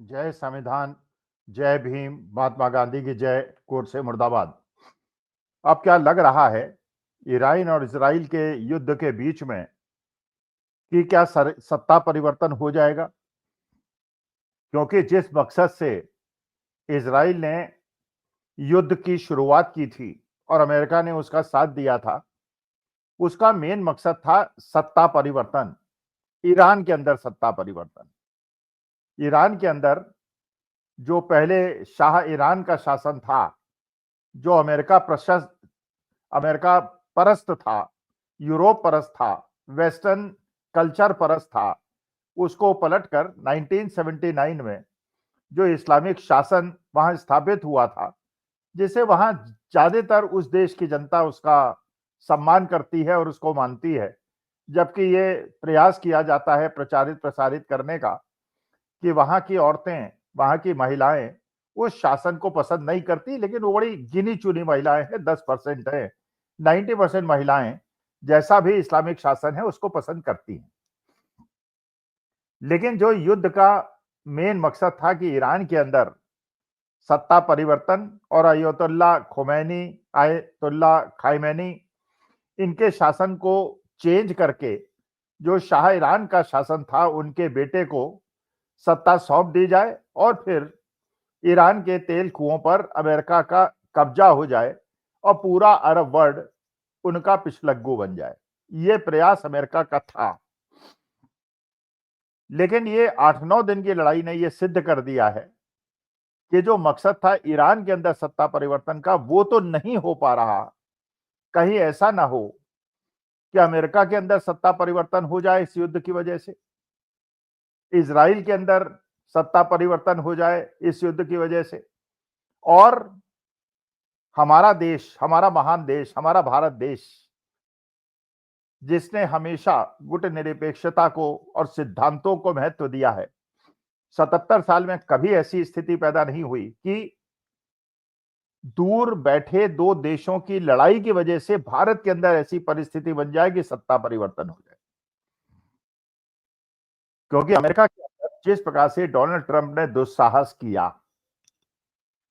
जय संविधान, जय भीम, महात्मा गांधी की जय, कोर्ट से मुर्दाबाद। अब क्या लग रहा है ईरान और इजराइल के युद्ध के बीच में कि क्या सत्ता परिवर्तन हो जाएगा? क्योंकि जिस मकसद से इजराइल ने युद्ध की शुरुआत की थी और अमेरिका ने उसका साथ दिया था, उसका मेन मकसद था सत्ता परिवर्तन। ईरान के अंदर सत्ता परिवर्तन। ईरान के अंदर जो पहले शाह ईरान का शासन था, जो अमेरिका परस्त था, यूरोप परस्त था, वेस्टर्न कल्चर परस्त था, उसको पलटकर 1979 में जो इस्लामिक शासन वहां स्थापित हुआ था, जिसे वहां ज्यादातर उस देश की जनता उसका सम्मान करती है और उसको मानती है, जबकि ये प्रयास किया जाता है प्रचारित प्रसारित करने का कि वहां की औरतें, वहां की महिलाएं उस शासन को पसंद नहीं करती, लेकिन वो बड़ी गिनी चुनी महिलाएं हैं, 10% है। 90% महिलाएं जैसा भी इस्लामिक शासन है उसको पसंद करती हैं। लेकिन जो युद्ध का मेन मकसद था कि ईरान के अंदर सत्ता परिवर्तन और आयतुल्ला खामेनी इनके शासन को चेंज करके जो शाह ईरान का शासन था उनके बेटे को सत्ता सौंप दी जाए और फिर ईरान के तेल कुओं पर अमेरिका का कब्जा हो जाए और पूरा अरब वर्ल्ड उनका पिछलग्गू बन जाए। ये प्रयास अमेरिका का था। लेकिन ये 8-9 दिन की लड़ाई ने ये सिद्ध कर दिया है कि जो मकसद था ईरान के अंदर सत्ता परिवर्तन का, वो तो नहीं हो पा रहा। कहीं ऐसा ना हो कि अमेरिका के अंदर सत्ता परिवर्तन हो जाए इस युद्ध की वजह से, इजराइल के अंदर सत्ता परिवर्तन हो जाए इस युद्ध की वजह से, और हमारा देश, हमारा महान देश, हमारा भारत देश, जिसने हमेशा गुटनिरपेक्षता को और सिद्धांतों को महत्व दिया है, 77 साल में कभी ऐसी स्थिति पैदा नहीं हुई कि दूर बैठे दो देशों की लड़ाई की वजह से भारत के अंदर ऐसी परिस्थिति बन जाए कि सत्ता परिवर्तन हो जाए। क्योंकि अमेरिका के अंदर जिस प्रकार से डोनाल्ड ट्रंप ने दुस्साहस किया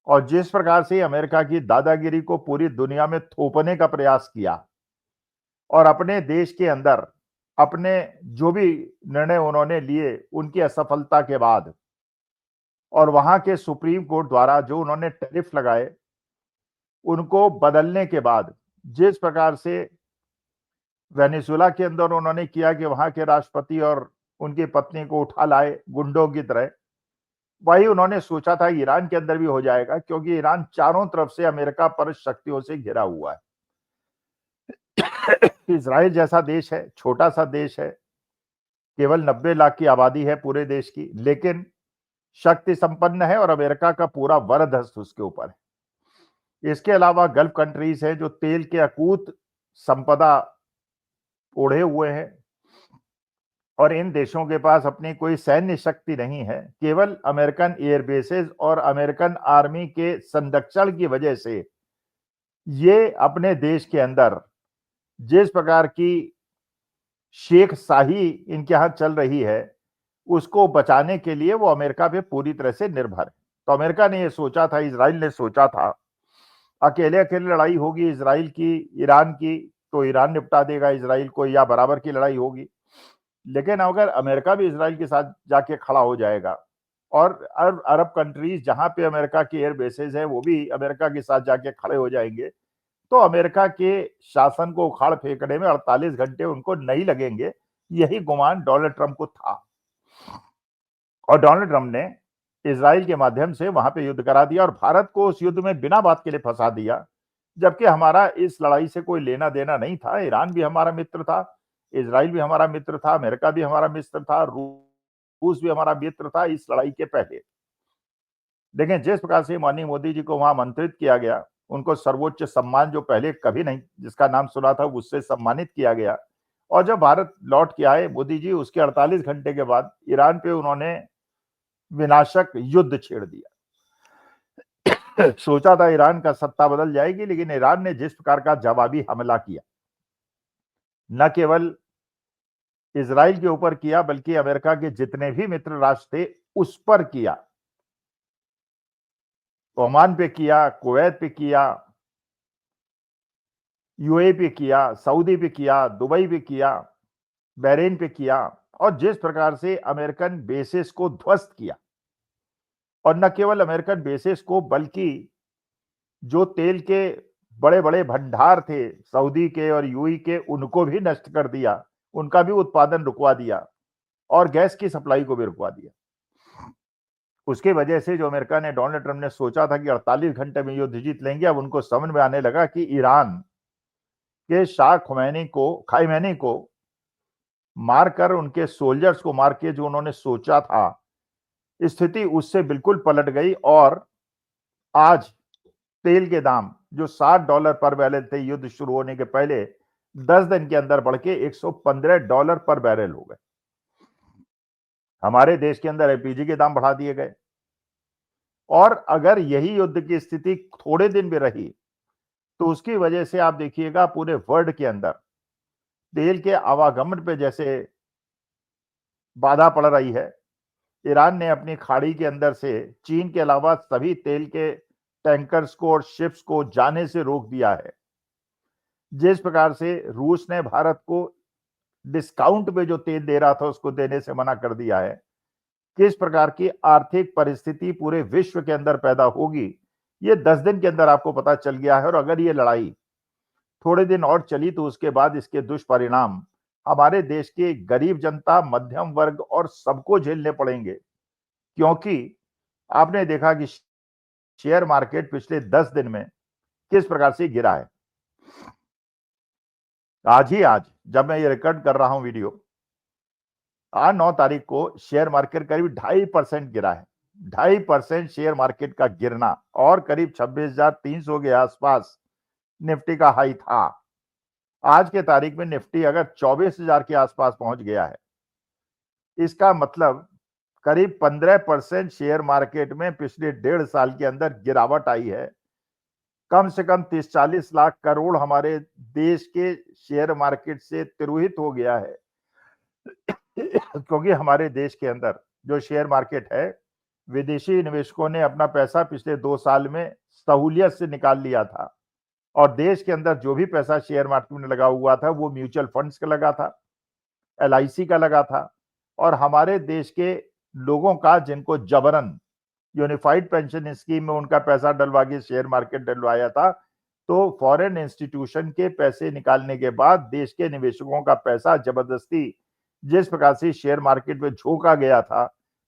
और जिस प्रकार से अमेरिका की दादागिरी को पूरी दुनिया में थोपने का प्रयास किया और अपने देश के अंदर अपने जो भी निर्णय उन्होंने लिए उनकी असफलता के बाद और वहां के सुप्रीम कोर्ट द्वारा जो उन्होंने टैरिफ लगाए उनको बदलने के बाद, जिस प्रकार से वेनेजुएला के अंदर उन्होंने किया कि वहां के राष्ट्रपति और उनकी पत्नी को उठा लाए गुंडों की तरह, वही उन्होंने सोचा था ईरान के अंदर भी हो जाएगा, क्योंकि ईरान चारों तरफ से अमेरिका पर शक्तियों से घिरा हुआ है। इजराइल जैसा देश है, छोटा सा देश है, केवल 90 लाख की आबादी है पूरे देश की, लेकिन शक्ति संपन्न है और अमेरिका का पूरा वरदहस्त उसके ऊपर है। इसके अलावा गल्फ कंट्रीज है जो तेल के अकूत संपदा ओढ़े हुए हैं और इन देशों के पास अपनी कोई सैन्य शक्ति नहीं है। केवल अमेरिकन एयरबेसेस और अमेरिकन आर्मी के संरक्षण की वजह से ये अपने देश के अंदर जिस प्रकार की शेख शाही इनके यहां चल रही है उसको बचाने के लिए वो अमेरिका पे पूरी तरह से निर्भर है। तो अमेरिका ने ये सोचा था, इजराइल ने सोचा था अकेले अकेले लड़ाई होगी इजराइल की ईरान की तो ईरान निपटा देगा इजराइल को, या बराबर की लड़ाई होगी। लेकिन अगर अमेरिका भी इजराइल के साथ जाके खड़ा हो जाएगा और अरब कंट्रीज जहां पे अमेरिका के एयर बेसेस है वो भी अमेरिका के साथ जाके खड़े हो जाएंगे, तो अमेरिका के शासन को उखाड़ फेंकने में 48 घंटे उनको नहीं लगेंगे। यही गुमान डोनाल्ड ट्रंप को था और डोनाल्ड ट्रंप ने इजराइल के माध्यम से वहां पे युद्ध करा दिया और भारत को उस युद्ध में बिना बात के लिए फंसा दिया, जबकि हमारा इस लड़ाई से कोई लेना देना नहीं था। ईरान भी हमारा मित्र था, इजराइल भी हमारा मित्र था, अमेरिका भी हमारा मित्र था, रूस भी हमारा मित्र था इस लड़ाई के पहले। लेकिन जिस प्रकार से माननीय मोदी जी को वहां आमंत्रित किया गया, उनको सर्वोच्च सम्मान जो पहले कभी नहीं जिसका नाम सुना था उससे सम्मानित किया गया, और जब भारत लौट के आए मोदी जी, उसके 48 घंटे के बाद ईरान पे उन्होंने विनाशक युद्ध छेड़ दिया। सोचा था ईरान का सत्ता बदल जाएगी, लेकिन ईरान ने जिस प्रकार का जवाबी हमला किया, न केवल इजराइल के ऊपर किया बल्कि अमेरिका के जितने भी मित्र राष्ट्र थे उस पर किया, ओमान पे किया, कुवैत पे किया, यूएई पे किया, सऊदी पे किया, दुबई पे किया, बहरीन पे किया, और जिस प्रकार से अमेरिकन बेसिस को ध्वस्त किया, और न केवल अमेरिकन बेसिस को बल्कि जो तेल के बड़े-बड़े भंडार थे सऊदी के और यूएई के, उनको भी नष्ट कर दिया, उनका भी उत्पादन रुकवा दिया और गैस की सप्लाई को भी रुकवा दिया। उसकी वजह से जो अमेरिका ने, डोनाल्ड ट्रंप ने सोचा था कि 48 घंटे में युद्ध जीत लेंगे, अब उनको समझ में आने लगा कि ईरान के शाह खामेनी को मारकर, उनके सोल्जर्स को मार के जो उन्होंने सोचा था, स्थिति उससे बिल्कुल पलट गई। और आज तेल के दाम जो $60 पर बैरल थे युद्ध शुरू होने के पहले, 10 दिन के अंदर बढ़ के $115 पर बैरल हो गए। हमारे देश के अंदर एलपीजी के दाम बढ़ा दिए गए, और अगर यही युद्ध की स्थिति थोड़े दिन भी रही तो उसकी वजह से आप देखिएगा पूरे वर्ल्ड के अंदर तेल के आवागमन पे जैसे बाधा पड़ रही है। ईरान ने अपनी खाड़ी के अंदर से चीन के अलावा सभी तेल के टैंकर्स को और शिप्स को जाने से रोक दिया है। जिस प्रकार से रूस ने भारत को डिस्काउंट पे जो तेल दे रहा था उसको देने से मना कर दिया है, किस प्रकार की आर्थिक परिस्थिति पूरे विश्व के अंदर पैदा होगी, ये 10 दिन के अंदर आपको पता चल गया है। और अगर ये लड़ाई थोड़े दिन और चली तो उसके बाद इसके दुष्परिणाम हमारे देश की गरीब जनता, मध्यम वर्ग और सबको झेलने पड़ेंगे। क्योंकि आपने देखा कि शेयर मार्केट पिछले 10 दिन में किस प्रकार से गिरा है। आज जब मैं ये रिकॉर्ड कर रहा हूं वीडियो, आज 9 तारीख को शेयर मार्केट करीब 2.5% गिरा है। 2.5% शेयर मार्केट का गिरना, और करीब 26,300 के आसपास निफ्टी का हाई था। आज के तारीख में निफ्टी अगर 24,000 के आसपास पहुंच गया है, इसका मतलब करीब 15% शेयर मार्केट में पिछले 1.5 साल के अंदर गिरावट आई है। कम से कम 30-40 लाख करोड़ हमारे देश के शेयर मार्केट से तिरोहित हो गया है। क्योंकि हमारे देश के अंदर जो शेयर मार्केट है, विदेशी निवेशकों ने अपना पैसा पिछले 2 साल में सहूलियत से निकाल लिया था, और देश के अंदर जो भी पैसा शेयर मार्केट में लगा हुआ था वो म्यूचुअल फंड्स का लगा था, एलआईसी का लगा था, और हमारे देश के लोगों का, जिनको जबरन यूनिफाइड पेंशन स्कीम में उनका पैसा डलवा के शेयर मार्केट डलवाया था, तो फॉरेन इंस्टीट्यूशन के पैसे निकालने के बाद देश के निवेशकों का पैसा जबरदस्ती जिस प्रकार से शेयर मार्केट में झोंका गया था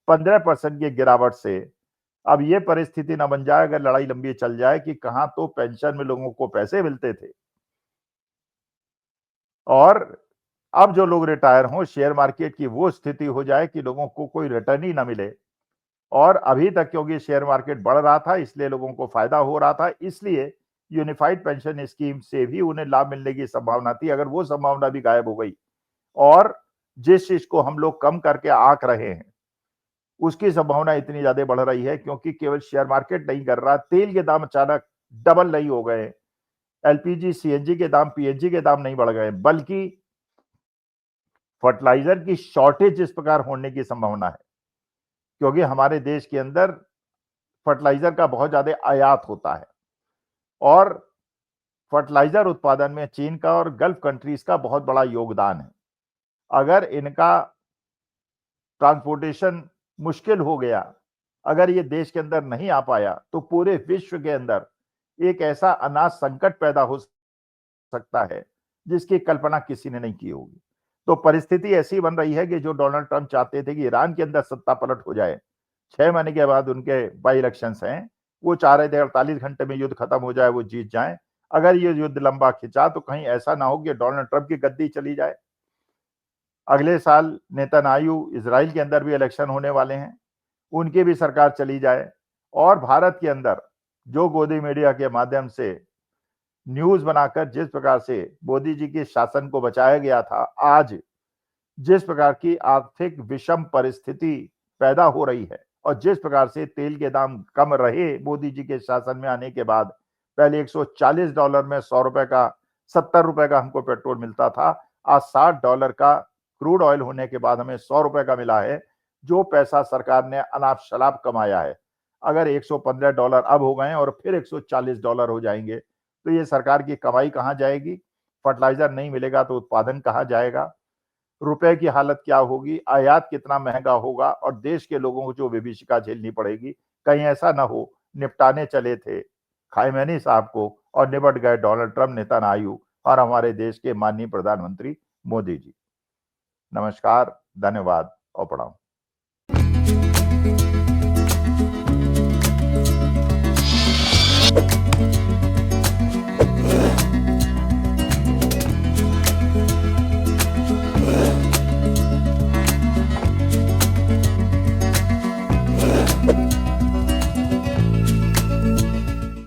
15% की गिरावट से, अब ये परिस्थिति न बन जाए अगर लड़ाई लंबी चल जाए कि कहां तो पेंशन में लोगों को पैसे मिलते थे, और अब जो लोग रिटायर हों, शेयर मार्केट की वो स्थिति हो जाए कि लोगों को कोई रिटर्न ही ना मिले। और अभी तक क्योंकि शेयर मार्केट बढ़ रहा था इसलिए लोगों को फायदा हो रहा था, इसलिए यूनिफाइड पेंशन स्कीम से भी उन्हें लाभ मिलने की संभावना थी। अगर वो संभावना भी गायब हो गई, और जिस चीज को हम लोग कम करके आंक रहे हैं उसकी संभावना इतनी ज्यादा बढ़ रही है, क्योंकि केवल शेयर मार्केट नहीं कर रहा, तेल के दाम अचानक डबल नहीं हो गए, एलपीजी सीएनजी के दाम, पीएनजी के दाम नहीं बढ़ गए, बल्कि फर्टिलाइजर की शॉर्टेज इस प्रकार होने की संभावना है, क्योंकि हमारे देश के अंदर फर्टिलाइजर का बहुत ज्यादा आयात होता है, और फर्टिलाइजर उत्पादन में चीन का और गल्फ कंट्रीज का बहुत बड़ा योगदान है। अगर इनका ट्रांसपोर्टेशन मुश्किल हो गया, अगर ये देश के अंदर नहीं आ पाया, तो पूरे विश्व के अंदर एक ऐसा अनाज संकट पैदा हो सकता है जिसकी कल्पना किसी ने नहीं की होगी। तो परिस्थिति ऐसी बन रही है कि जो डोनाल्ड ट्रंप चाहते थे कि ईरान के अंदर सत्ता पलट हो जाए, 6 महीने के बाद उनके बाई इलेक्शंस हैं, वो चाह रहे थे 48 घंटे में युद्ध खत्म हो जाए, वो जीत जाए। अगर ये युद्ध लंबा खिंचा तो कहीं ऐसा ना हो कि डोनाल्ड ट्रंप की गद्दी चली जाए। अगले साल नेतन्याहू, इजराइल के अंदर भी इलेक्शन होने वाले हैं, उनकी भी सरकार चली जाए, और भारत के अंदर जो गोदी मीडिया के माध्यम से न्यूज बनाकर जिस प्रकार से मोदी जी के शासन को बचाया गया था, आज जिस प्रकार की आर्थिक विषम परिस्थिति पैदा हो रही है, और जिस प्रकार से तेल के दाम कम रहे मोदी जी के शासन में आने के बाद, पहले $140 में ₹100 का, ₹70 का हमको पेट्रोल मिलता था, आज $60 का क्रूड ऑयल होने के बाद हमें ₹100 का मिला है। जो पैसा सरकार ने अनाप शराब कमाया है, अगर $115 अब हो गए और फिर $140 हो जाएंगे तो ये सरकार की कमाई कहाँ जाएगी? फर्टिलाइजर नहीं मिलेगा तो उत्पादन कहाँ जाएगा? रुपए की हालत क्या होगी? आयात कितना महंगा होगा और देश के लोगों को जो विभीषिका झेलनी पड़ेगी। कहीं ऐसा ना हो निपटाने चले थे खामेनी साहब को और निपट गए डोनाल्ड ट्रंप, नेतन्याहू और हमारे देश के माननीय प्रधानमंत्री मोदी जी। नमस्कार, धन्यवाद और प्रणाम।